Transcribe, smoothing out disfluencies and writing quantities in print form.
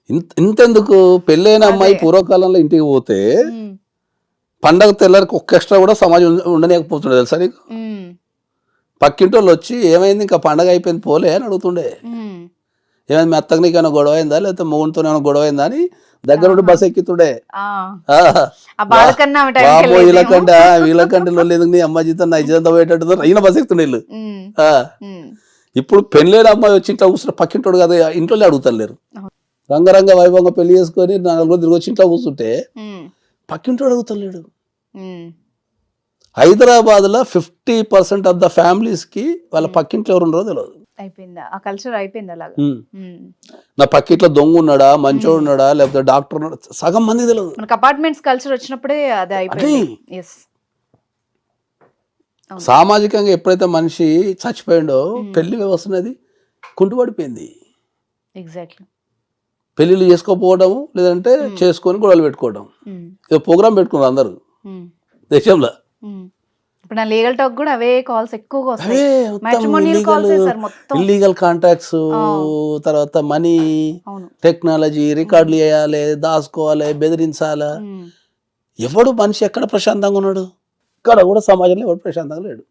ఇంతెందుకు పెళ్ళైన అమ్మాయి పూర్వకాలంలో ఇంటికి పోతే పండగ తెల్లారికి ఒక్క ఎక్స్ట్రా కూడా సమాజం ఉండలేకపోతుండే తెలుసా నీకు. పక్కింటి వాళ్ళు వచ్చి ఏమైంది ఇంకా పండగ అయిపోయింది పోలే అని అడుగుతుండే. ఏమైంది మీ అత్తకు నీకైనా గొడవ అయిందా లేకపోతే మొగుడితో ఏమైనా గొడవ అయిందా అని దగ్గరుండి బస్ ఎక్కుతుండే. బాబో వీళ్ళకంటే లేదు నీ అమ్మ జీతం నా జీతంతో పోయేటట్టు అయినా బస్ ఎక్కుతుండే వీళ్ళు. ఇప్పుడు పెళ్ళైన అమ్మాయి వచ్చి ఇంట్లో కూర్చుంటే పక్కింటోడు కదా ఇంట్లో అడుగుతారు లేరు. రంగరంగ వైభవంగా పెళ్లి చేసుకొని 4 రోజులు తిరిగి వచ్చి ఇంట్లో కూర్చుంటే పక్కింటోడు అడుగుతలేడు. హైదరాబాద్ లో 50% ఆఫ్ ద ఫ్యామిలీస్ కి వాళ్ళ పక్కింట్లో ఎవరు ఉండరో తెలియదు. నా పక్కింట్లో దొంగ ఉన్నాడా మంచోడు ఉన్నాడా లేకపోతే డాక్టర్ ఉన్నాడా సగం మంది తెలియదు. అపార్ట్మెంట్స్ కల్చర్ వచ్చినప్పుడే అది సామాజికంగా ఎప్పుడైతే మనిషి చచ్చిపోయిండో పెళ్లి వ్యవస్థ అనేది కుంటుపడిపోయింది. ఎగ్జాక్ట్లీ. పెళ్లిళ్ళు చేసుకోపోవడము లేదంటే చేసుకొని గొడవలు పెట్టుకోవడం. ప్రోగ్రామ్ పెట్టుకున్నారు అందరు దేశంలో. ఇప్పుడు నా లీగల్ టాక్ కూడా అవే కాల్స్ ఎక్కువగా వస్తాయి. ఇల్లీగల్ కాంటాక్ట్స్, తర్వాత మనీ, టెక్నాలజీ, రికార్డులు చేయాలి, దాచుకోవాలి, బెదిరించాలా. ఎవడు మనిషి ఎక్కడ ప్రశాంతంగా ఉన్నాడు? ఇక్కడ కూడా సమాజంలో ఎవడు ప్రశాంతంగా లేడు.